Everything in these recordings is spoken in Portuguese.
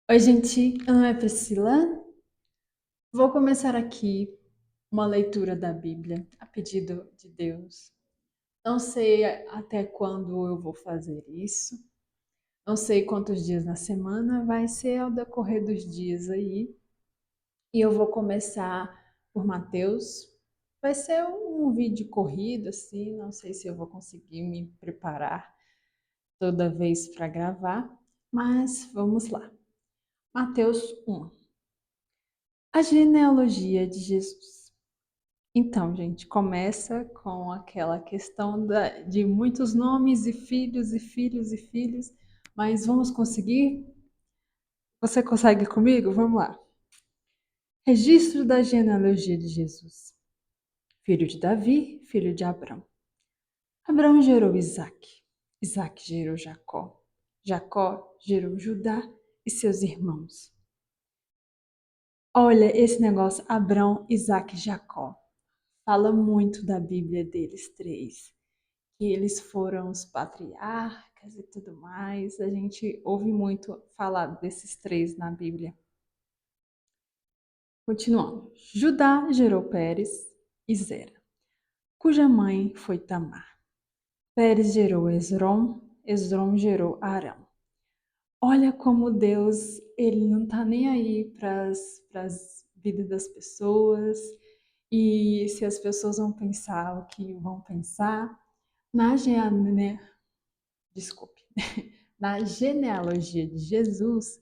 Oi, gente, meu nome é Priscila. Vou começar aqui uma leitura da Bíblia a pedido de Deus. Não sei até quando eu vou fazer isso. Não sei quantos dias na semana, vai ser ao decorrer dos dias aí. E eu vou começar por Mateus. Vai ser um vídeo corrido, assim, não sei se eu vou conseguir me preparar toda vez para gravar, mas vamos lá. Mateus 1. A genealogia de Jesus. Então, gente, começa com aquela questão de muitos nomes e filhos e filhos e filhos, mas vamos conseguir? Você consegue comigo? Vamos lá. Registro da genealogia de Jesus. Filho de Davi, filho de Abrão. Abrão gerou Isaque. Isaque gerou Jacó. Jacó gerou Judá e seus irmãos. Olha esse negócio, Abrão, Isaque e Jacó. Fala muito da Bíblia deles três. Que eles foram os patriarcas e tudo mais. A gente ouve muito falar desses três na Bíblia. Continuando. Judá gerou Pérez e Zera, cuja mãe foi Tamar. Pérez gerou Esrom, Esrom gerou Arão. Olha como Deus, ele não tá nem aí para as vidas das pessoas e se as pessoas vão pensar o que vão pensar. Na, desculpe, na genealogia de Jesus,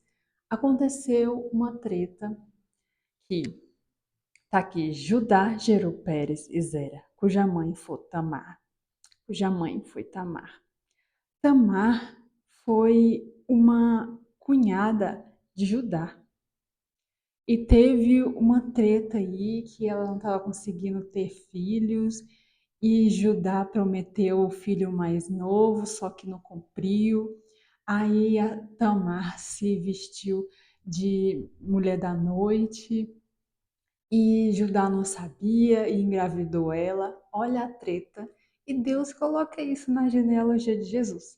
aconteceu uma treta que tá aqui, Judá gerou Pérez e Zera, cuja mãe foi Tamar. Cuja mãe foi Tamar. Tamar foi uma cunhada de Judá. E teve uma treta aí que ela não estava conseguindo ter filhos e Judá prometeu o filho mais novo, só que não cumpriu. Aí a Tamar se vestiu de mulher da noite e Judá não sabia e engravidou ela. Olha a treta. E Deus coloca isso na genealogia de Jesus.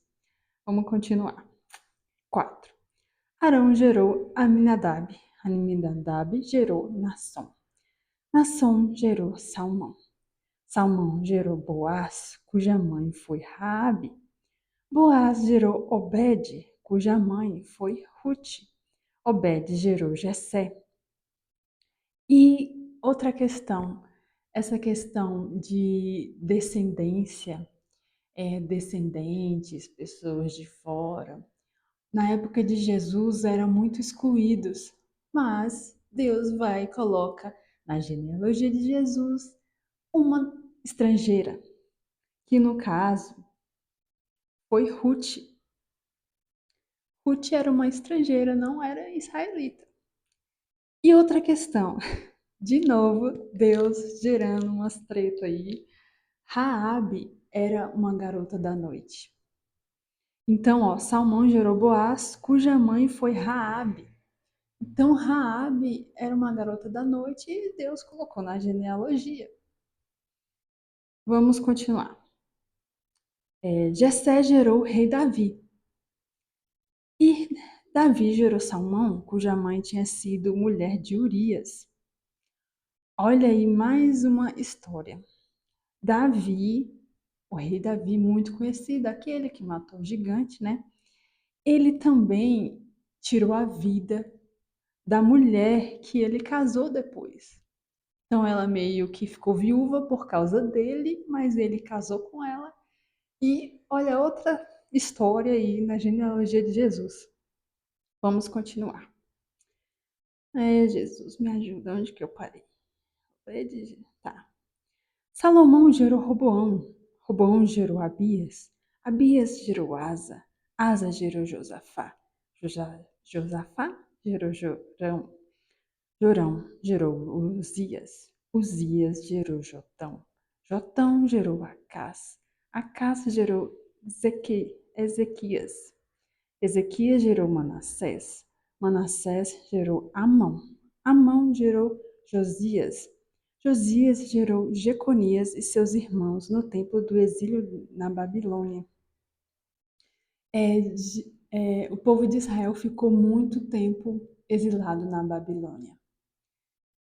Vamos continuar. 4. Arão gerou Aminadab. Aminadab gerou Naasson. Naasson gerou Salmão. Salmão gerou Boaz, cuja mãe foi Raabe. Boaz gerou Obed, cuja mãe foi Rute. Obed gerou Jessé. E outra questão, essa questão de descendência, descendentes, pessoas de fora. Na época de Jesus eram muito excluídos, mas Deus vai e coloca na genealogia de Jesus uma estrangeira, que no caso foi Ruth. Ruth era uma estrangeira, não era israelita. E outra questão, de novo, Deus gerando umas tretas aí. Raabe era uma garota da noite. Então, ó, Salmão gerou Boaz, cuja mãe foi Raabe. Então, Raabe era uma garota da noite e Deus colocou na genealogia. Vamos continuar. Jessé gerou o rei Davi. E Davi gerou Salmão, cuja mãe tinha sido mulher de Urias. Olha aí mais uma história. Davi, o rei Davi, muito conhecido, aquele que matou o gigante, né? Ele também tirou a vida da mulher que ele casou depois. Então ela meio que ficou viúva por causa dele, mas ele casou com ela. E olha outra história aí na genealogia de Jesus. Vamos continuar. Jesus, me ajuda. Onde que eu parei? Tá. Salomão gerou Roboão. Roboão gerou Abias. Abias gerou Asa. Asa gerou Josafá. Josafá gerou Jorão. Jorão gerou Uzias. Uzias gerou Jotão. Jotão gerou Acás. Acás gerou Ezequias. Ezequias gerou Manassés. Manassés gerou Amão. Amão gerou Josias. Josias gerou Jeconias e seus irmãos no tempo do exílio na Babilônia. o povo de Israel ficou muito tempo exilado na Babilônia.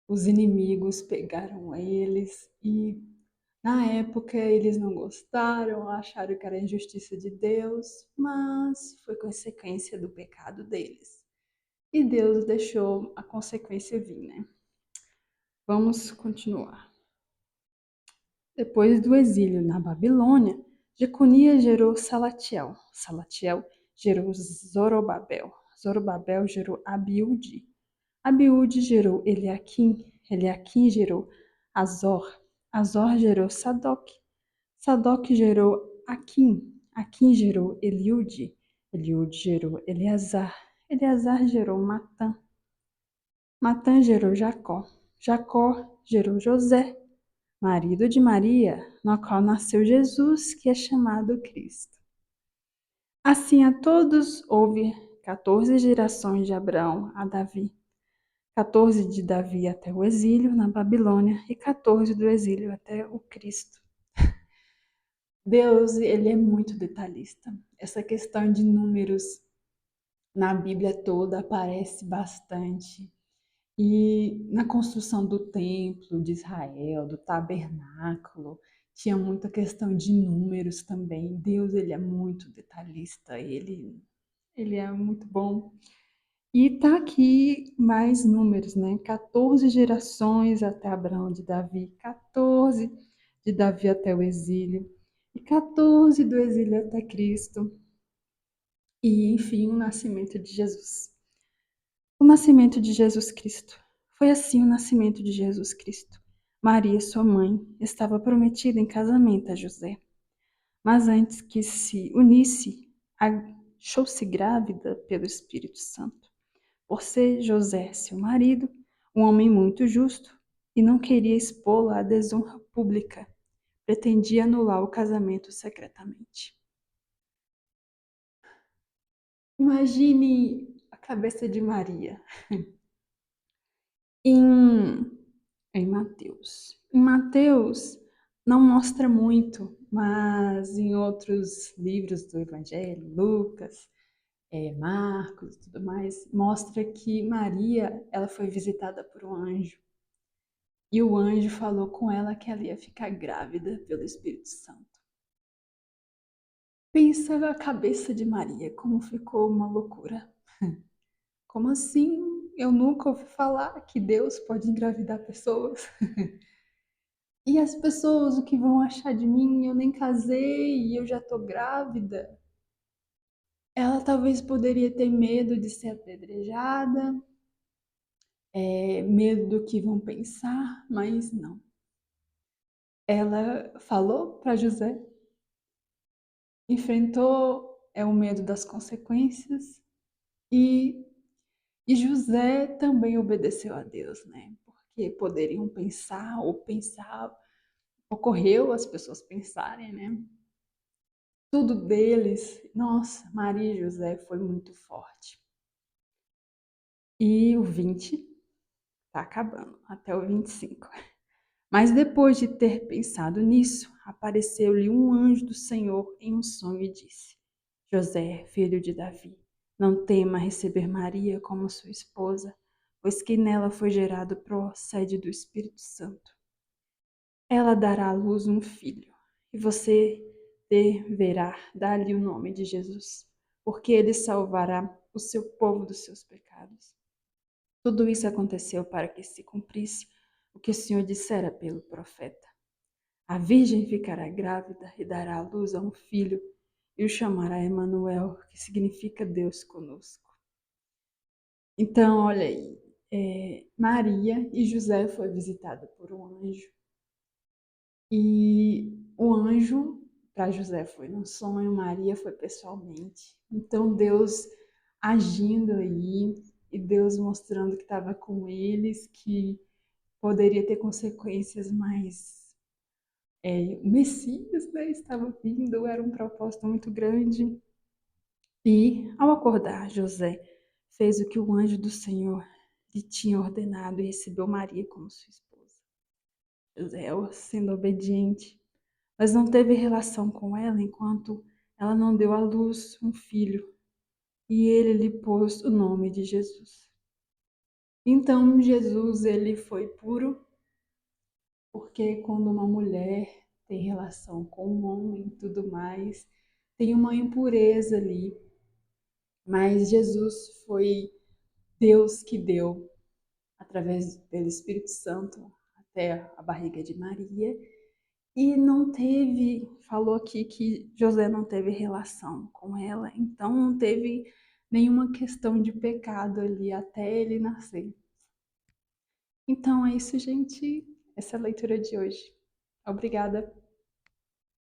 Os inimigos pegaram eles e, na época, eles não gostaram, acharam que era injustiça de Deus, mas foi consequência do pecado deles. E Deus deixou a consequência vir, né? Vamos continuar. Depois do exílio na Babilônia, Jeconias gerou Salatiel. Salatiel gerou Zorobabel. Zorobabel gerou Abiúde. Abiúde gerou Eliaquim. Eliaquim gerou Azor. Azor gerou Sadoc. Sadoc gerou Aquim. Aquim gerou Eliúde. Eliúde gerou Eleazar. Eleazar gerou Matã. Matã gerou Jacó. Jacó gerou José, marido de Maria, no qual nasceu Jesus, que é chamado Cristo. Assim a todos houve 14 gerações de Abraão a Davi, 14 de Davi até o exílio na Babilônia e 14 do exílio até o Cristo. Deus, ele é muito detalhista. Essa questão de números na Bíblia toda aparece bastante. E na construção do templo de Israel, do tabernáculo, tinha muita questão de números também. Deus, ele é muito detalhista, ele é muito bom. E tá aqui mais números, né? 14 gerações até Abraão de Davi, 14 de Davi até o exílio, e 14 do exílio até Cristo, e enfim, o nascimento de Jesus. O nascimento de Jesus Cristo. Foi assim o nascimento de Jesus Cristo. Maria, sua mãe, estava prometida em casamento a José. Mas antes que se unisse, achou-se grávida pelo Espírito Santo. Por ser José, seu marido, um homem muito justo, e não queria expô-la à desonra pública, pretendia anular o casamento secretamente. Imagine a cabeça de Maria. Em em Mateus. Em Mateus não mostra muito, mas em outros livros do Evangelho, Lucas, Marcos, tudo mais, mostra que Maria, ela foi visitada por um anjo. E o anjo falou com ela que ela ia ficar grávida pelo Espírito Santo. Pensa na cabeça de Maria, como ficou uma loucura. Como assim? Eu nunca ouvi falar que Deus pode engravidar pessoas. E as pessoas, o que vão achar de mim? Eu nem casei e eu já tô grávida. Ela talvez poderia ter medo de ser apedrejada, medo do que vão pensar, mas não. Ela falou para José, enfrentou o medo das consequências e, e José também obedeceu a Deus, né? Porque poderiam pensar ou pensar, ocorreu as pessoas pensarem, né? Tudo deles, nossa, Maria e José foi muito forte. E o 20 tá acabando, até o 25. Mas depois de ter pensado nisso, apareceu-lhe um anjo do Senhor em um sonho e disse: José, filho de Davi, não tema receber Maria como sua esposa, pois que nela foi gerado procede do Espírito Santo. Ela dará à luz um filho, e você deverá dar-lhe o nome de Jesus, porque ele salvará o seu povo dos seus pecados. Tudo isso aconteceu para que se cumprisse o que o Senhor dissera pelo profeta. A virgem ficará grávida e dará à luz a um filho, e o chamará Emanuel, que significa Deus conosco. Então, olha aí, Maria e José foi visitada por um anjo. E o anjo para José foi no sonho, Maria foi pessoalmente. Então Deus agindo aí e Deus mostrando que estava com eles, que poderia ter consequências, mas o Messias, né, estava vindo, era um propósito muito grande. E ao acordar, José fez o que o anjo do Senhor lhe tinha ordenado e recebeu Maria como sua esposa. José, sendo obediente, mas não teve relação com ela enquanto ela não deu à luz um filho. e ele lhe pôs o nome de Jesus. Então Jesus ele foi puro, porque quando uma mulher tem relação com um homem e tudo mais, tem uma impureza ali, mas Jesus foi Deus que deu através pelo Espírito Santo até a barriga de Maria. E não teve, falou aqui que José não teve relação com ela, então não teve nenhuma questão de pecado ali até ele nascer. Então é isso, gente. Essa é a leitura de hoje. Obrigada.